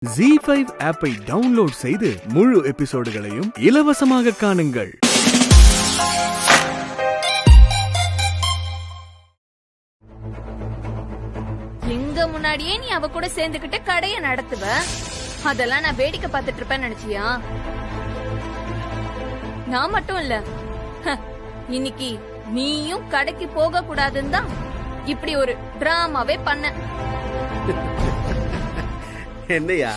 ZEE5 ஆப்பை download செய்து முழு எபிசோடுகளையும் இலவசமாக காணுங்கள். எங்க முன்னாடியே நீ அவ கூட சேர்ந்துகிட்டு கடைய நடத்துவ, அதெல்லாம் நான் வேடிக்கை பார்த்துட்டு இருப்பேன்னு நினைச்சியா? நான் மட்டும் இல்ல, இன்னைக்கு நீயும் கடைக்கு போக கூடாதுன்னு தான் இப்படி ஒரு டிராமாவே பண்ண. என்னையா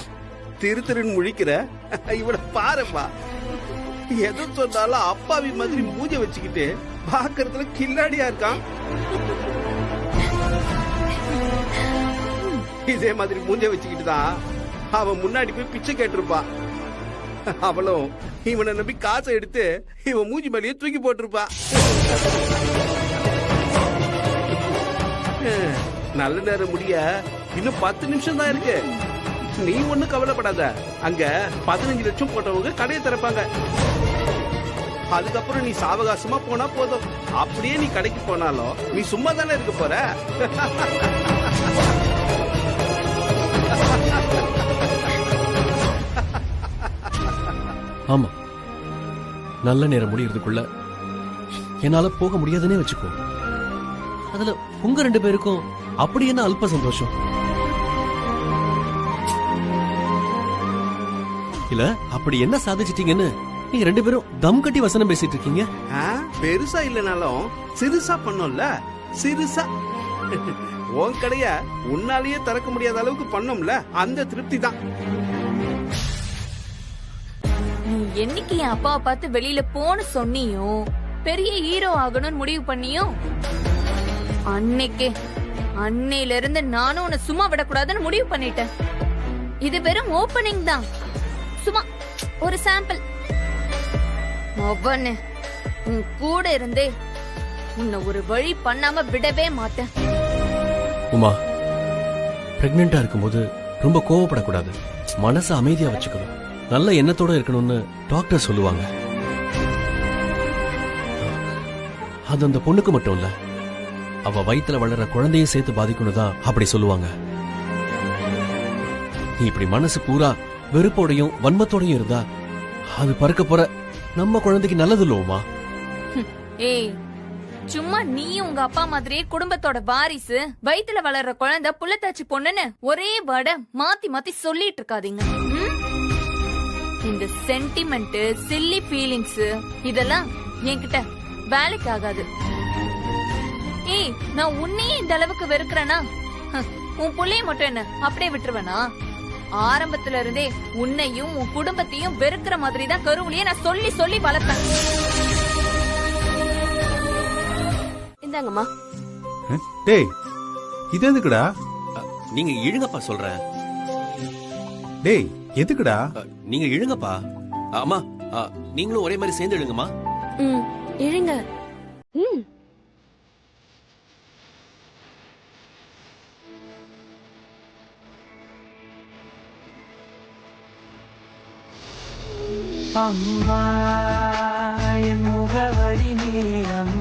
திருன்னு முழிக்கிற? இவட பாருப்பா, எது சொன்னாலும் அப்பாவி மாதிரி மூஞ்ச வச்சுக்கிட்டு பாக்குறதுல கில்லாடியா இருக்கான். இதே மாதிரி மூஞ்ச வச்சுக்கிட்டு தான் அவன் முன்னாடி போய் பிச்சை கேட்டிருப்பான். அவளும் இவனை நம்பி காசை எடுத்து இவன் மூஞ்சி மேலேயே தூக்கி போட்டிருப்பா. நல்ல நேரம் முடிய இன்னும் 10 நிமிஷம் தான் இருக்கு. நீ ஒண்ணு கவலைப்படாத, அங்க 15 லட்சம் போட்டவங்க கடையை திறப்பாங்க. அதுக்கப்புறம் நீ சாவகாசமா போனா போதும். அப்படியே நீ கடைக்கு போனாலும் நீ சும்மா தானே இருக்க போற. ஆமா, நல்ல நேரம் முடியறதுக்குள்ள என்னால போக முடியாதுன்னே வச்சுக்கோ. அதுல உங்க 2 பேருக்கும் அப்படி என்ன அல்ப சந்தோஷம் இல்ல? அப்படி என்ன சாதிச்சிட்டீங்கன்னு நீங்க 2 பேரும் தம் கட்டி வசனம் பேசிட்டு இருக்கீங்க? பெருசா இல்லனாலும் சிறுசா பண்ணோம்ல, சிறுசா. உன் கடைய உன்னாலேயே திறக்க முடியாத அளவுக்கு பண்ணோம்ல, அந்த திருப்தி தான். நீ என்னைக்கு என் அப்பாவை பார்த்து வெளியில போன்னு சொன்னியோ, பெரிய ஹீரோ ஆகணும்னு முடிவு பண்ணியோ, அன்னையில இருந்து நானும் உன்னை சும்மா விடக்கூடாதுன்னு முடிவு பண்ணிட்டேன். இது வெறும் ஓபனிங் தான், சும்மா ஒரு சாம்பிள். அவனு உன் கூட இருந்தே உன்னை ஒரு வழி பண்ணாம விடவே மாட்டேன். உமா, பிரெக்னெண்டா இருக்கும்போது ரொம்ப கோவப்படக்கூடாது, மனச அமைதியா வச்சுக்கணும், நல்ல எண்ணத்தோட இருக்கணும்னு டாக்டர் சொல்லுவாங்க. அது அந்த பொண்ணுக்கு மட்டும் இல்ல, அவ வயித்துல வளர்ற குழந்தையும் சேர்த்து பாதிக்கணும் தான் அப்படி சொல்லுவாங்க. நீ இப்படி மனசு பூரா வெறுப்போடையும் வன்மத்தோடையும் இருந்தா அது பறக்க போற நம்ம குழந்தைக்கு நல்லது இல்லவுமா? ஏய், சும்மா நீயும் உங்க அப்பா மாதிரியே குடும்பத்தோட வாரிசு, வயித்துல வளர்ற குழந்தை புள்ளத்தாச்சி பொண்ணுன்னு ஒரே வேர்ட மாத்தி மாத்தி சொல்லிட்டு இருக்காதீங்க. இந்த சென்டிமெண்ட், சில்லி ஃபீலிங்ஸ் இதெல்லாம் என்கிட்ட வேலைக்கு ஆகாது. ஏய், நான் உன்னையே இந்த அளவுக்கு வெறுக்கிறேனா, உன் புள்ளைய மட்டும் என்ன அப்படியே விட்டுருவேனா? ஆரம்பத்துல இருந்தே உன்னையும் உன் குடும்பத்தையும் வெறுக்கிற மாதிரி தான் கருவுலயே நான் சொல்லி சொல்லி வளர்த்தேன். இந்தாங்கம்மா. டேய், இது எதுக்குடா? நீங்க இழுங்கப்பா சொல்றேன். டேய், எதுக்குடா? நீங்க இழுங்கப்பா. அம்மா, நீங்களும் ஒரே மாதிரி சேர்ந்து இழுங்கம்மா. இழுங்க. முகவரி நேரம்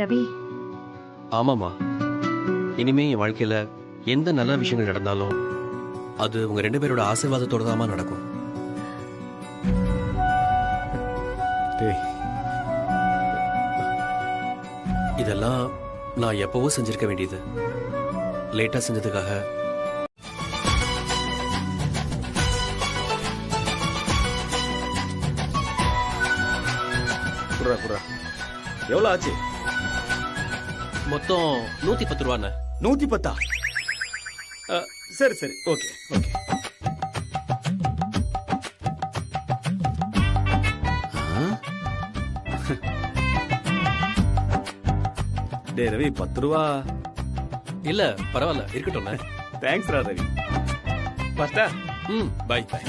ரவி. ஆமாமா, இனிமே என் வாழ்க்கையில எந்த நல்ல விஷயங்கள் நடந்தாலும் அது உங்க 2 பேரோட ஆசீர்வாதத்தோட தான் நடக்கும். டேய், இதெல்லாம் நான் எப்பவோ செஞ்சிருக்க வேண்டியது, லேட்டா செஞ்சதுக்காக எவ்வளவு ஆச்சு? மொத்தம் 110 ரூபாண்ண. 110? சரி சரி, ஓகே ஓகே. டே ரவி, 10 ரூபா இல்ல பரவாயில்ல, இருக்கட்டும். தேங்க்ஸ் ரா ரவி. பஸ்டா. Bye bye.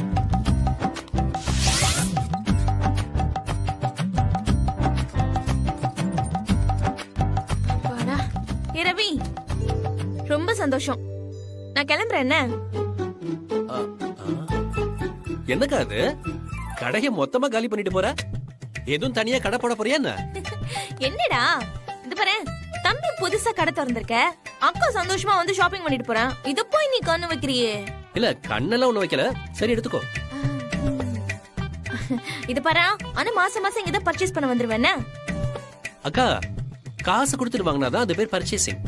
ஏ ரவி, ரொம்ப சந்தோஷம். நான் கிளம்புறேன். என்ன என்னக்கா அது? கடையை மொத்தமா காலி பண்ணிட்டு போற? எதுவும் தனியா கடை போட போறியா என்ன? என்னடா இது பாரு, தம்பி புதுசா கடை திறந்திருக்க, அக்கா சந்தோஷமா வந்து ஷாப்பிங் பண்ணிட்டு போறேன். இத போய் நீ கண்ணு வைக்கிறியே. இல்ல கண்ணெல்லாம் ஒண்ணு வைக்கல, சரி எடுத்துக்கோ. இது பாரு, ஆனா மாசம் மாசம் இங்கதான் பர்ச்சேஸ் பண்ண வந்துருவேன். அக்கா காசு கொடுத்துட்டு வாங்கினாதான் அது பேர் பர்ச்சேசிங்.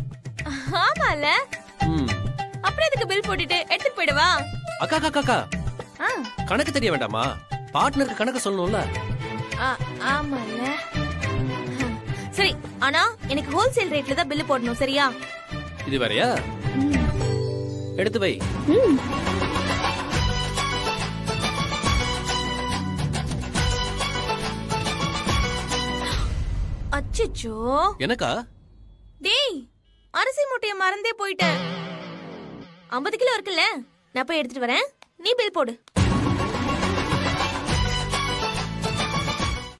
ஆமால, அப்புறம் இதுக்கு பில் போட்டுட்டு எடுத்துட்டு போயிடுவா. அக்கா அக்கா அக்கா, கணக்கு தெரிய வேண்டாமா? பார்ட்னருக்கு கணக்கு சொல்லணும்ல. ஆமால, சரி. ஆனா எனக்கு ஹோல்சேல் ரேட்ல தான் பில் போடணும், சரியா? இது வேறயா? எடுத்து வை. அச்சச்சோ, எனக்கா? டேய், அரிசி மூட்டைய மறந்தே போயிட்டேன். 50 கிலோ இருக்குல்ல, நான் போய் எடுத்துட்டு வரேன். நீ பில் போடு.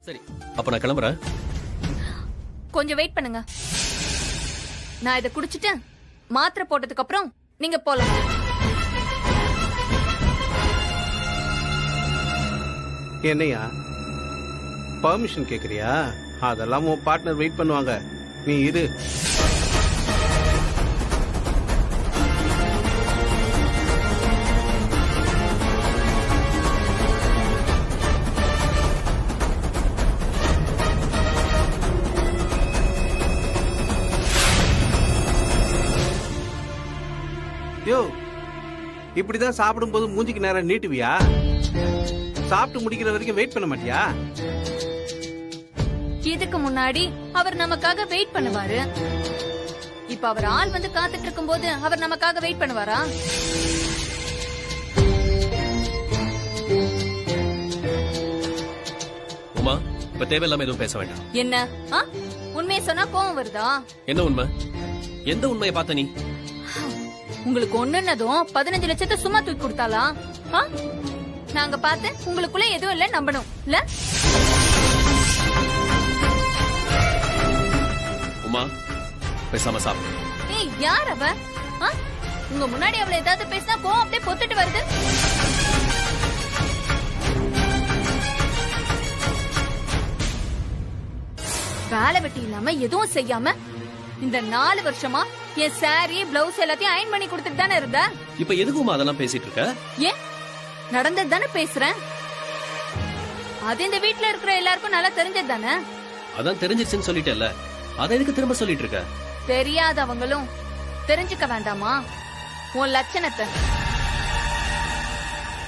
சரி, அப்ப நான் கிளம்புறேன். கொஞ்சம் வெயிட் பண்ணுங்க. நான் இதை குடிச்சிட்டு மாத்திரை போட்டதுக்கு அப்புறம் நீங்க போலாம். என்னையா பர்மிஷன் கேக்குறியா? அதெல்லாம் உன் பார்ட்னர் வெயிட் பண்ணுவாங்க, நீ இரு. யோ, இப்படிதான் சாப்பிடும் போது மூஞ்சிக்கு நேரம் நீட்டுவியா? சாப்பிட்டு முடிக்கிற வரைக்கும் வெயிட் பண்ண மாட்டியா? இதுக்கு முன்னாடி அவர் நமக்காக வெயிட் பண்ணுவாரு. இப்ப அவர் ஆள் வந்து காத்துட்டு இருக்கும் போது அவர் நமக்காக வெயிட் பண்ணுவாரா? உமா, இப்ப தேவையில்லாம எதுவும் பேச வேண்டாம். என்ன உண்மையை சொன்னா கோவம் வருதா? என்ன உண்மை? எந்த உண்மையை பார்த்த நீ? உங்களுக்கு ஒண்ணுன்னதும் 15 லட்சத்தை சும்மா தூக்கி கொடுத்தாளா? நாங்க பார்த்து உங்களுக்குள்ள எதுவும் இல்ல நம்பணும் இல்ல? உமா, பேசாம சாப்பிடு. ஏய், யார் அவ? உங்க முன்னாடி அவளை ஏதாவது பேசினா கோவம் அப்படியே பொத்துட்டு வருது. வேலை வெட்டி இல்லாம எதுவும் செய்யாம இந்த 4 வருஷமா என் சாரி பிளவுஸ் எல்லாத்தையும் அயன் பண்ணி கொடுத்துட்டு தானே இருந்த. இப்ப எதுக்குமா அதெல்லாம் பேசிட்டு இருக்க? ஏன், நடந்தது தானே பேசுறேன். அது இந்த வீட்டுல இருக்கிற எல்லாருக்கும் நல்லா தெரிஞ்சது தானே. அதான் தெரிஞ்சிருச்சுன்னு சொல்லிட்டேல்ல, அதை எதுக்கு திரும்ப சொல்லிட்டு இருக்க? தெரியாதவங்களும் தெரிஞ்சுக்க வேண்டாமா உன் லட்சணத்தை?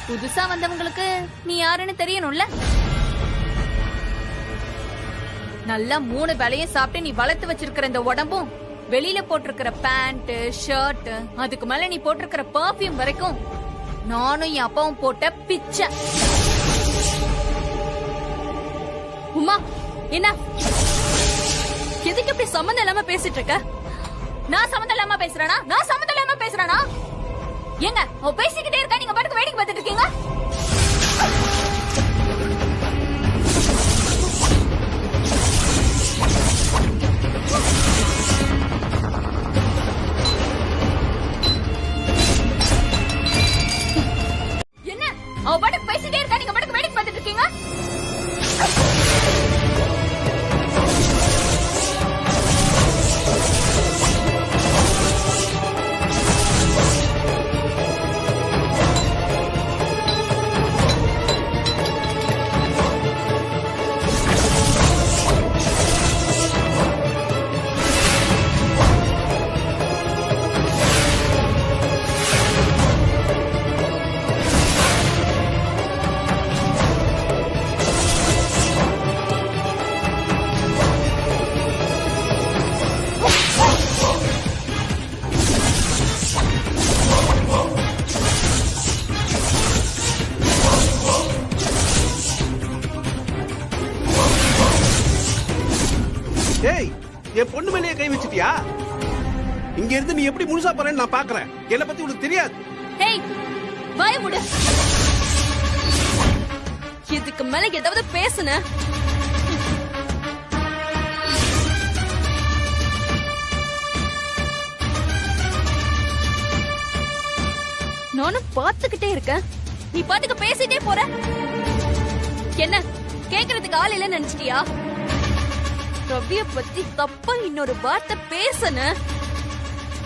புதுசா வந்தவங்களுக்கு நீ யாருன்னு தெரியணும்ல. நல்லா 3 வேளையும் சாப்பிட்டு நீ வளர்த்து வச்சிருக்கிற இந்த உடம்பும், வெளியில போட்டிருக்கிற பேண்ட் ஷர்ட், அதுக்கு மேல நீ போட்டிருக்கிற பர்ஃபியூம் வரைக்கும் நானும் என் அப்பாவும் போட்ட பிச்சை. உமா, என்ன எதுக்கு இப்படி சம்மந்தம் இல்லாம பேசிட்டு இருக்க? நான் சம்மந்தம் இல்லாம பேசுறேனா? நான் சம்மந்தம் இல்லாம பேசுறேனா? ஏங்க அவ பேசிக்கிட்டே இருக்கா, நீங்க பாட்டுக்கு வேடிக்கை பார்த்துட்டு இருக்கீங்க. என்ன அவ பாட்டுக்கு பேசிட்டே இருக்கா, நீங்க பாட்டுக்கு வேடிக்கை பார்த்துட்டு இருக்கீங்க. ஏய், என் பொண்ணு மேலேயே கை வச்சிட்டியா? இங்க இருந்து நீ எப்படி முழுசா போறேன்னு நான் பாக்குறேன். என்ன பத்தி உனக்கு தெரியாது. ஏய், வாய மூடு. இதுக்கு மேல ஏதாவது பேசுன நானும் பாத்துக்கிட்டே இருக்கேன், நீ பாட்டுக்கு பேசிட்டே போற. என்ன கேக்குறதுக்கு ஆள் இல்ல நினைச்சிட்டியா? ரவிய பத்தி தப்பா இன்னொரு வார்த்தை பேசன,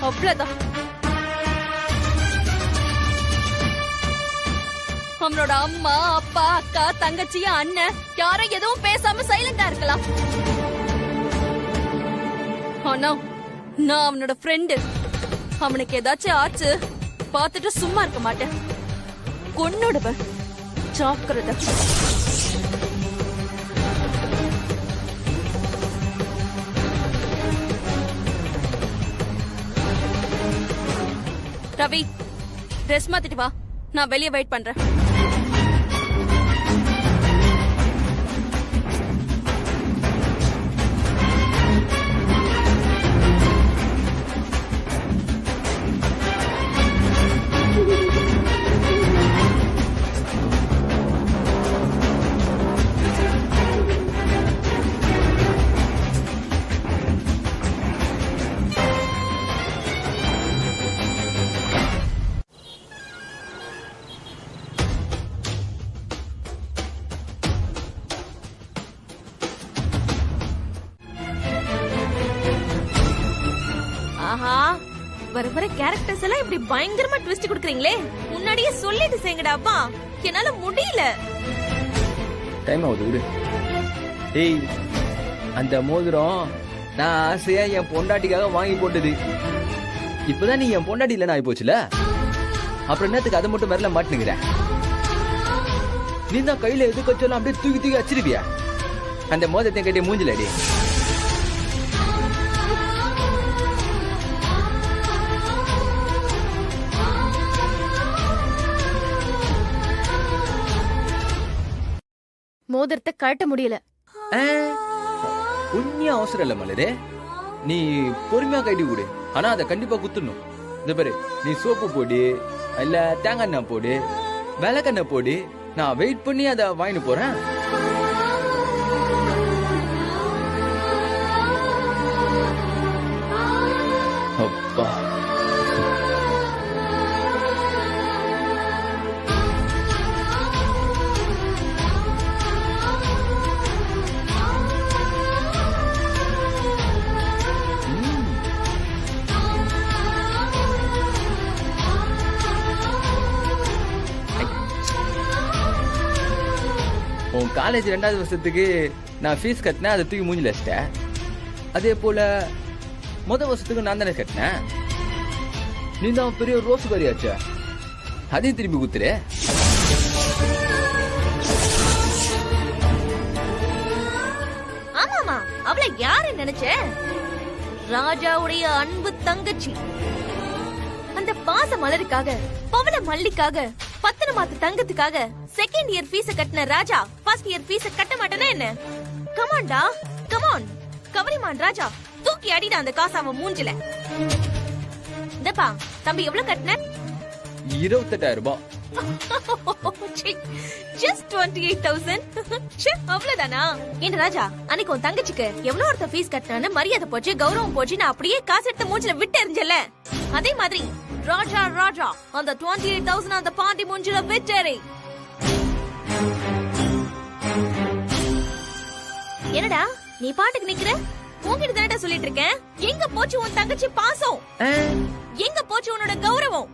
அவ்வளவுதான். அவனோட அம்மா, அப்பா, அக்கா, தங்கச்சி, அண்ணன் யாரும் எதுவும் பேசாம சைலண்டா இருக்கலாம். ஆனா நான் அவனோட ஃப்ரெண்டு. அவனுக்கு ஏதாச்சும் ஆச்சு பார்த்துட்டு சும்மா இருக்க மாட்டேன், கொன்னுடுவேன். ஜாக்கிரதை. ரவி, ட்ரெஸ் மாத்திட்டு வா, நான் வெளியே வெயிட் பண்றேன். ஆஹா, வர வர கேரக்டர்ஸ் எல்லாம் இப்படி பயங்கரமா ட்விஸ்ட் கொடுக்குறீங்களே. முன்னாடியே சொல்லிட்டு செய்யுங்கடா அப்பா, என்னால முடியல. டைம் ஆகுது விடு. டேய், அந்த மோதிரம் நான் ஆசையா என் பொண்டாட்டிக்காக வாங்கி போட்டது. இப்பதான் நீ என் பொண்டாட்டி இல்லைன்னு ஆகி போச்சுல, அப்புறம் என்னத்துக்கு அதை மட்டும் வரல மாட்டுனுங்கிற? நீ தான் கையில எது கச்சாலும் அப்படியே தூக்கி தூக்கி வச்சிருப்பியா? அந்த மோதிரத்தை கட்டி மூஞ்சிலடி. மோதிரத்தை கழட்ட முடியல. உண்மையா அவசரம் இல்ல மலரே, நீ பொறுமையா கட்டி கொடு. ஆனா அதை கண்டிப்பா குத்துணும். இந்த பாரு, நீ சோப்பு போடு, இல்ல தேங்காய் எண்ணெய் போடு, விளக்கெண்ணெய் போடு, நான் வெயிட் பண்ணி அதை வாங்கிட்டு போறேன். அப்பா, உன் காலேஜ் 2வது வருஷத்துக்கு நான் ஃபீஸ் கட்டினேன், அதை தூக்கி மூஞ்சில வச்சிட்டேன். அதே போல முதல் வருஷத்துக்கு நான் தானே கட்டினேன். நீ தான் பெரிய ரோஸ் கறியாச்சா, அதையும் திரும்பி குத்துரு. ஆமாமா, அவளை யாரு நினைச்ச? ராஜாவுடைய அன்பு தங்கச்சி. அந்த பாச மலருக்காக, பவள மல்லிக்காக, பத்தன மாத்து தங்கத்துக்காக செகண்ட் இயர் ஃபீஸ் கட்டின ராஜா ஃபர்ஸ்ட் இயர் ஃபீஸ் கட்ட மாட்டேனா என்ன? கமான்டா, கமான், கவரிமான் ராஜா, தூக்கி அடிடா அந்த காசு அவன் மூஞ்சில. இந்தப்பா தம்பி, எவ்வளவு கட்டின? 28,000 ரூபாய். Just 28,000. அவ்வளவுதானா? ஏன் ராஜா, அன்னைக்கு உன் தங்கச்சிக்கு எவ்வளவு ஒருத்த ஃபீஸ் கட்டினான்னு மரியாதை போச்சு, கௌரவம் போச்சு, நான் அப்படியே காசு எடுத்து மூஞ்சில விட்டு எறிஞ்சல. அதே மாதிரி ராஜா ராஜா அந்த 28,000 அந்த பாண்டி மூஞ்சில விட்டேறே. என்னடா நீ பாட்டுக்கு நிக்கிற? உன்கிட்ட தானடா சொல்லிட்டு இருக்கேன். எங்க போச்சு உன் தங்கச்சி பாசம்? எங்க போச்சு உன்னோட கௌரவம்?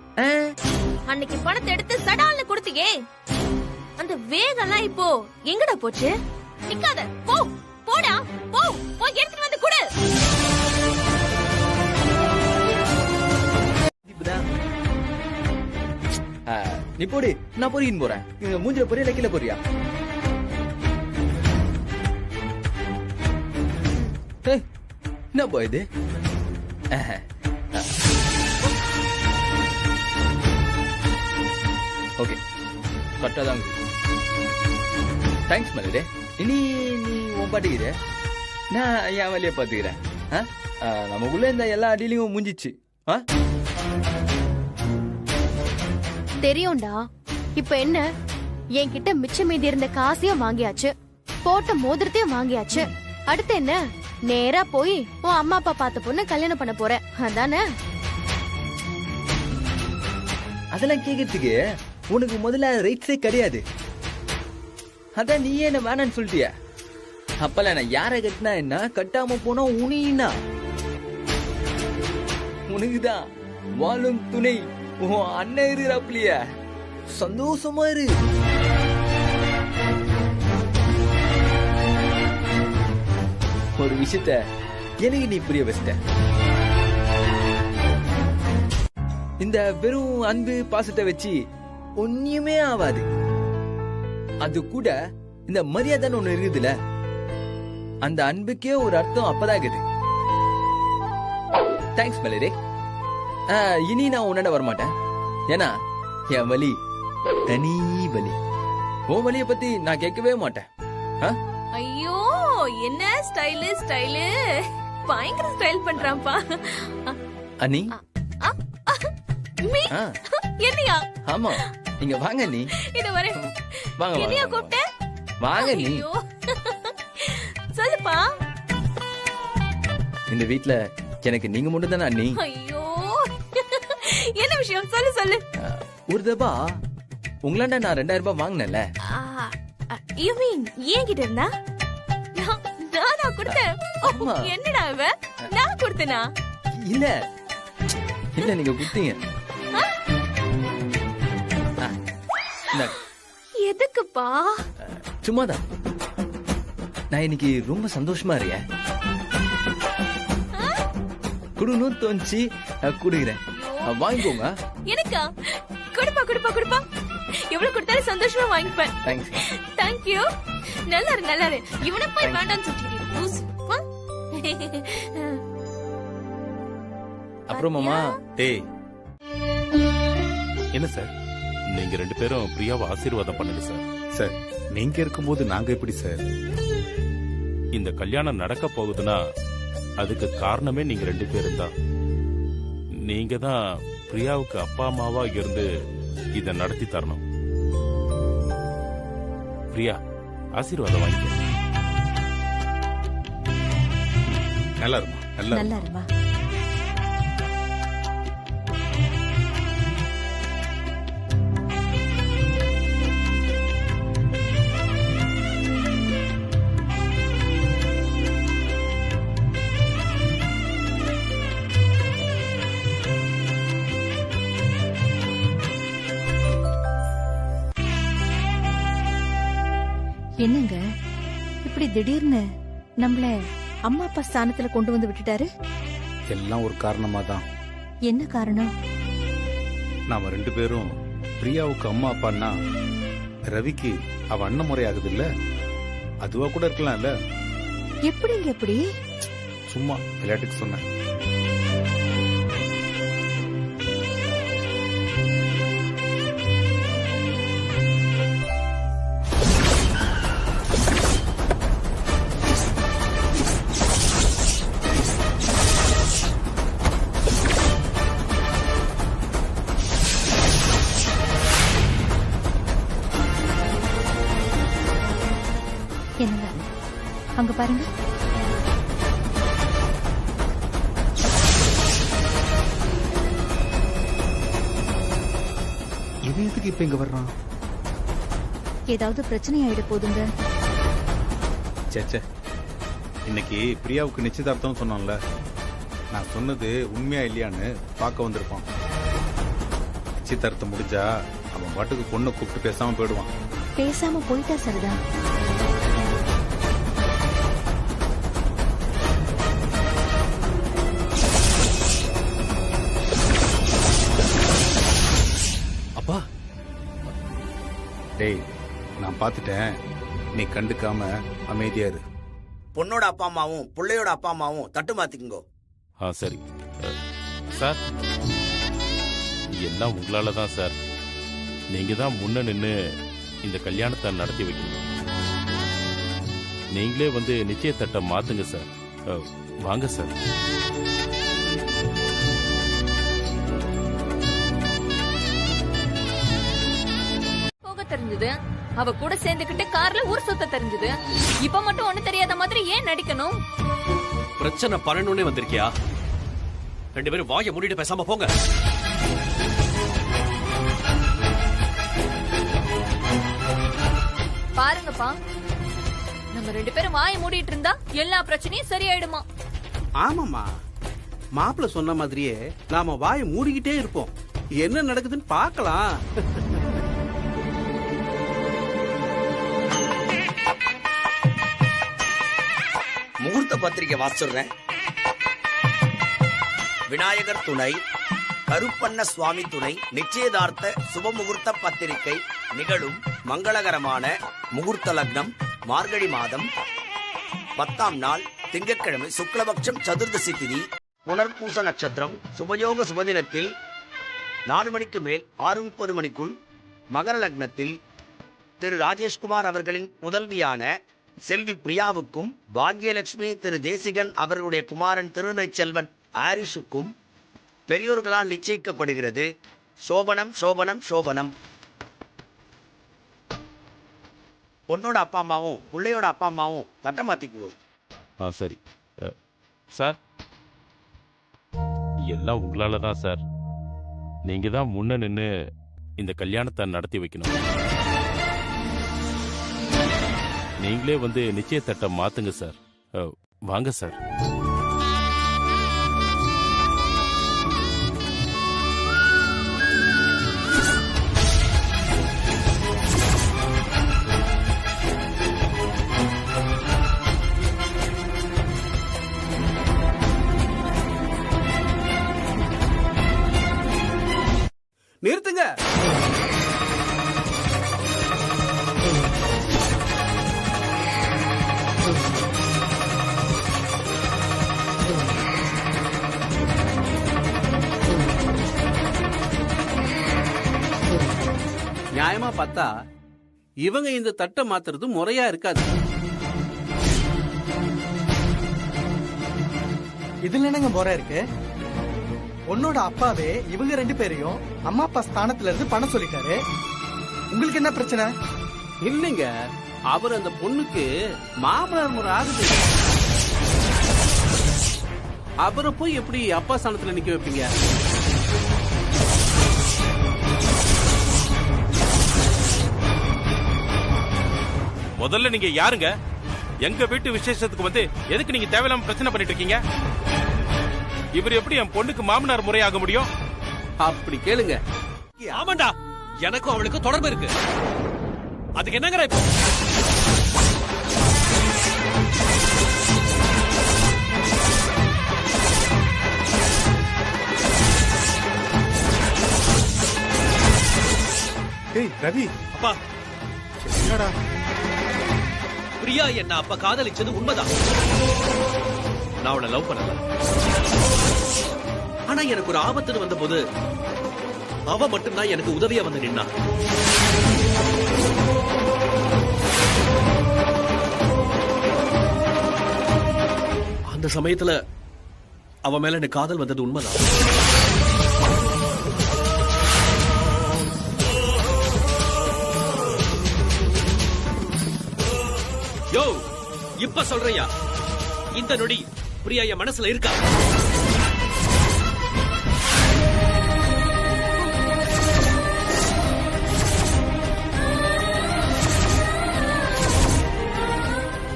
அன்னைக்கு பணத்தை எடுத்து சடால்னு கொடுத்தீங்க, அந்த வேகம்லாம் இப்போ எங்கடா போச்சு? நிக்காத, போ போடா, போ போய் எடுத்துட்டு வந்து கொடு. நீ போடி, நான் பொறியின்னு போறேன். மூஞ்சில பொறியா இல்ல கீழே பொறியா? என்ன போ இது? ஓகே, கரெக்டா தான். தேங்க்ஸ் மலரே. இனி நீ உன் பாட்டுக்கிற, நான் என் வேலையை பாத்துக்கிறேன். நமக்குள்ள இந்த எல்லா அடியிலையும் முடிஞ்சிச்சு. தெரியும்டா. இப்ப என்ன, என்கிட்ட மிச்சம் மீதி இருந்த காசையும் வாங்கியாச்சு, போட்ட மோதிரத்தையும் வாங்கியாச்சு. அடுத்து என்ன? நேரா போய் உன் அம்மா அப்பா பார்த்த பொண்ணு கல்யாணம் பண்ண போற, அதானே? அதெல்லாம் கேட்கறதுக்கு உனக்கு முதல்ல ரைட்ஸே கிடையாது. அதான் நீயே என்ன வேணான்னு சொல்லிட்டிய. அப்பெல்லாம் நான் யாரை கட்டினா என்ன, கட்டாம போனா உனினா உனக்குதான் வாழும் துணை உன் அண்ணன் இருக்கிறாப்லைய. சந்தோஷமா இரு. ஒரு விஷயத்த எனக்கு நீ புரிய வச்சிட்ட. இந்த வெறும் அன்பு பாசத்தை வச்சு ஒண்ணுமே ஆகாது. அது கூட இந்த மரியாதைன்னு ஒண்ணு இருக்குதுல, அந்த அன்புக்கே ஒரு அர்த்தம் அப்பதான் இருக்குது. தேங்க்ஸ் மலரே. இனி நான் உன்னோட வரமாட்டேன். ஏன்னா என் வலி தனி வலி. உன் வலிய பத்தி நான் கேட்கவே மாட்டேன். ஐயோ என்ன ஸ்டைலு ஸ்டைலு, பயங்கர ஸ்டைல் பண்றான்ப்பா. அண்ணி என்னையா? ஆமா, நீங்க வாங்க நீ. இத வர வாங்க என்னையா வாங்க கூப்பிட்ட? வாங்க நீ. ஐயோ. சொல்லுப்பா. இந்த வீட்ல எனக்கு நீங்க மட்டும் தானே அண்ணி. ஐயோ என்ன விஷயம் சொல்லு சொல்லு. ஒரு தபா உங்களாண்ட நான் 2000 ரூபாய் வாங்கினேன்ல. யூ மீன் ஏன் கிட்ட இருந்தா? நானா கொடுத்தேன்? ஆமா. என்னடா இவ? நான் கொடுத்தேனா? இல்ல இல்ல நீங்க கொடுத்தீங்க. எதுக்குப்பா? சும்மாதான். நான் இன்னைக்கு ரொம்ப சந்தோஷமா இருக்கேன். குடுன்னு தோணுச்சு, குடுக்கிறேன். வாங்கிக்கோங்க. எனக்கா? கொடுப்பா கொடுப்பா கொடுப்பா. எவ்வளவு கொடுத்தாலும் சந்தோஷமா வாங்கிப்பேன். தேங்க்ஸ். தேங்க்யூ. நல்லா இரு நல்லா இரு. இவனை போய் வேண்டான்னு சொல்லிட்டு லூஸ். அப்புறம் மாமா. டேய் என்ன சார், நீங்க 2 பேரும் பிரியாவை ஆசீர்வாதம் பண்ணுங்க சார். சார், நீங்க இருக்கும்போது நாங்க எப்படி சார்? இந்த கல்யாணம் நடக்க போகுதுன்னா அதுக்கு காரணமே நீங்க 2 பேரும் தான். நீங்க தான் பிரியாவுக்கு அப்பா அம்மாவா இருந்து இத நடத்தி தரணும். பிரியா, ஆசீர்வாதம் வாங்கிக்க. நல்லா இருமா, நல்லா இருமா. என்னங்க இப்படி திடீர்னு நம்மள அம்மா அப்பா ஸ்தானத்துல கொண்டு வந்து விட்டுட்டாரு? எல்லாம் ஒரு காரணமா தான். என்ன காரணம்? நாம 2 பேரும் பிரியாவுக்கு அம்மா அப்பான்னா ரவிக்கு அவ அண்ணன் முறை ஆகுது இல்ல, அதுவா கூட இருக்கலாம்ல. எப்படிங்க எப்படி? சும்மா விளையாட்டுக்கு சொன்னேன். என்னங்க அங்க பாருங்க. இவன் எதுக்கு இப்ப இங்க வர்றான்? ஏதாவது பிரச்சனை ஆயிட போதுங்க. சேச்சே, இன்னைக்கு பிரியாவுக்கு நிச்சயதார்த்தம் சொன்னோம்ல, நான் சொன்னது உண்மையா இல்லையான்னு பார்க்க வந்திருப்பான். நிச்சயதார்த்தம் முடிஞ்சா அவன் பாட்டுக்கு பொண்ணை கூப்பிட்டு பேசாம போயிடுவான். பேசாம போயிட்டா சரிதான். அப்பா, டேய், நான் பார்த்துட்டேன், நீ கண்டுக்காம அமைதியா இரு. பொண்ணோட அப்பா அம்மாவும் பிள்ளையோட அப்பா அம்மாவும் தட்டு மாத்திக்குங்கோ. சரி சார், எல்லாம் உங்களால தான் சார். நீங்க தான் முன்ன நின்று இந்த கல்யாணத்தை நடத்தி வைக்கணும். நீங்களே வந்து நிச்சயத்தட்டை மாத்துங்க சார். வாங்க சார். போக தெரிஞ்சது, அவ கூட சேர்ந்துகிட்டு கார்ல ஊர் சுத்த தெரிஞ்சது. இப்ப மட்டும் ஒண்ணு தெரியாத மாதிரி ஏன் நடிக்கணும்? பிரச்சனை பண்ணணும்னே வந்திருக்கியா? 2 பேரும் வாயை மூடிட்டு பேசாம போங்க. பாருங்கப்பா, நம்ம 2 பேரும் வாயை மூடிட்டு இருந்தா எல்லா பிரச்சனையும் சரியாயிடுமா? ஆமாமா, மாப்பிள்ள சொன்ன மாதிரியே நாம வாயை மூடிக்கிட்டே இருப்போம். என்ன நடக்குதுன்னு பார்க்கலாம். முகூர்த்த பத்திரிகை வாசிடுறேன். விநாயகர் துணை, கருப்பண்ண சுவாமி துணை, நிச்சயதார்த்த சுப முகூர்த்த பத்திரிகை. நிகழும் மங்களகரமான முகூர்த்த லக்னம் மார்கழி மாதம் 10ஆம் நாள் திங்கட்கிழமை சுக்லபக்ஷம் சதுர்தசி திதி புனர்பூச நட்சத்திரம். சுபயோக சுபதினத்தில் 4 மணிக்கு மேல் 6:30 மணிக்குள் மகர லக்னத்தில் திரு ராஜேஷ்குமார் அவர்களின் முதல்வியான செல்வி பிரியாவுக்கும் பாக்யலட்சுமி திரு தேசிகன் அவர்களுடைய குமாரன் திருநெல்வேலி ஆரிஷுக்கும் பெரியோர்களால் நிச்சயிக்கப்படுகிறது. சோபனம் சோபனம் சோபனம். பொண்ணோட அப்பா அம்மாவும் பிள்ளையோட அப்பா அம்மாவும் தட்டை மாத்திக்குவோம். சரி சார், எல்லாம் உங்களால தான் சார். நீங்க தான் முன்ன நின்று இந்த கல்யாணத்தை நடத்தி வைக்கணும். நீங்களே வந்து நிச்சயத்தட்டை மாத்துங்க சார். வாங்க சார். நிறுத்துங்க. நியாயமா பார்த்தா இவங்க இந்த தட்டை மாத்துறது முறையா இருக்காது. இதுல என்னங்க முறை இருக்கு? உன்னோட அப்பாவே இவங்க 2 பேரையும் அம்மா அப்பா ஸ்தானத்துல இருந்து பண்ண சொல்லிட்டாரு. உங்களுக்கு என்ன பிரச்சனை? இல்லைங்க, அவர் அந்த பொண்ணுக்கு மாமனார் முறை ஆகுது. அவரை போய் எப்படி அப்பா ஸ்தானத்துல நிக்க வைப்பீங்க? முதல்ல நீங்க யாருங்க? எங்க வீட்டு விசேஷத்துக்கு வந்து எதுக்கு நீங்க தேவையில்லாம பிரச்சனை பண்ணிட்டு இருக்கீங்க? இவர் எப்படி என் பொண்ணுக்கு மாமனார் முறையாக முடியும்? அப்படி கேளுங்க. ஆமாண்டா, எனக்கும் அவளுக்கு தொடர்பு இருக்கு. அதுக்கு என்னங்கற இப்போ? ஏய் ரவி, அப்பா என்னடா? பிரியா என்ன அப்ப காதலிச்சது உண்மைதான். நான் அவளை லவ் பண்ணல. ஆனா எனக்கு ஒரு ஆபத்துன்னு வந்த போது அவ மட்டும்தான் எனக்கு உதவியா வந்து நின்னா. அந்த சமயத்துல அவ மேல எனக்கு காதல் வந்தது உண்மைதான். யோ, இப்ப சொல்றியா இந்த நொடி பிரியா என் மனசுல இருக்கா?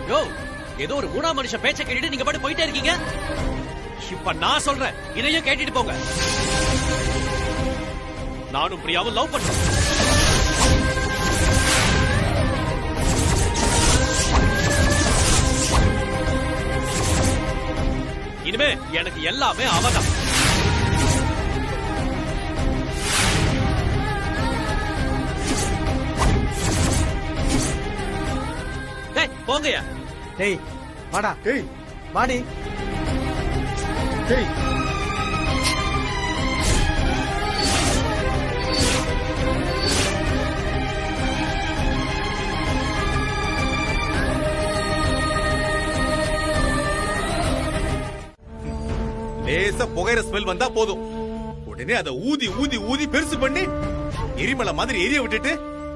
யோ, ஏதோ ஒரு 3ஆம் மனுஷ பேச்ச கேட்டுட்டு நீங்க பாட்டு போயிட்டே இருக்கீங்க. இப்ப நான் சொல்றேன், இதையும் கேட்டுட்டு போங்க. நானும் பிரியாவும் லவ் பண்றோம். இனிமே எனக்கு எல்லாமே அவதான். போங்கயா. டேய் வாடா. டேய் வாடி. டேய் லேசா புகைற ஸ்மெல் வந்தா போதும், உடனே அதை ஊதி ஊதி ஊதி பெருசு பண்ணி எரிமலை மாதிரி எரிய விட்டுட்டு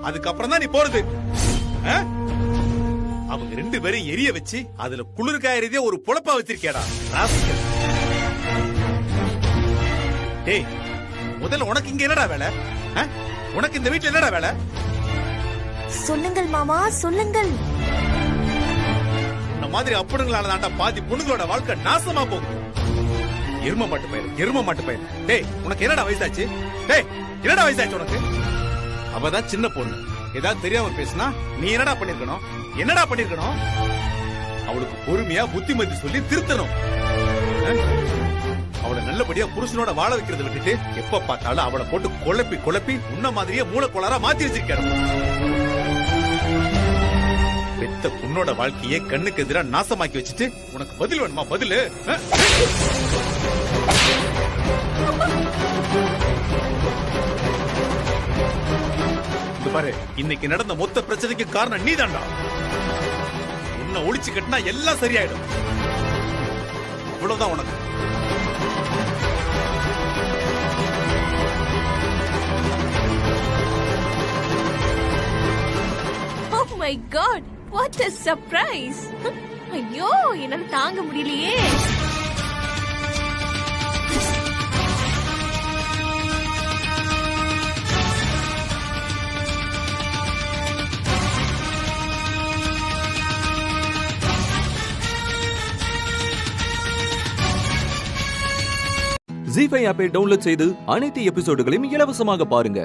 அதுக்கப்புறம் தான் நீ போறது. அவங்க 2 பேரும் எரிய வச்சு அதுல குளிர்காயறதே ஒரு பொழப்பா வச்சிருக்கேடா. டேய், முதல்ல உனக்கு இங்க என்னடா வேலை? உனக்கு இந்த வீட்டுல என்னடா வேலை? சொல்லுங்கள் மாமா சொல்லுங்கள். இந்த மாதிரி அப்பனுங்களால தாண்டா பாதி பொண்ணுங்களோட வாழ்க்கை நாசமா போகுது. எரும மாட்டு பையன். டேய் உனக்கு என்னடா வயசாச்சு? டேய் என்னடா வயசாச்சு உனக்கு? அவதான் சின்ன பொண்ணு, ஏதாவது தெரியாம பேசினா நீ என்னடா பண்ணிருக்கணும்? அவளுக்கு பொறுமையா புத்திமதி சொல்லி திருத்தணும். அவளை நல்லபடியா புருஷனோட வாழ வைக்கிறத விட்டுட்டு எப்ப பார்த்தாலும் அவளை போட்டு குழப்பி உன்ன மாதிரியே மூளைக்கோளாரா மாத்தி வச்சிருக்காரு. பெத்த பொண்ணோட வாழ்க்கையே கண்ணுக்கு எதிரா நாசமாக்கி வச்சுட்டு உனக்கு பதில் வேணுமா? பதிலு பாரு, இன்னைக்கு நடந்த மொத்த பிரச்சனைக்கு காரணம் நீதான்டா. உன்னை ஒளிச்சு கட்டினா எல்லாம் சரியாயிடும். அவ்வளவுதான் உனக்கு. Oh my God, what a surprise! ஐயோ என்னால தாங்க முடியலையே. ZEE5 ஆப்பை டவுன்லோட் செய்து அனைத்து எபிசோடுகளையும் இலவசமாக பாருங்க.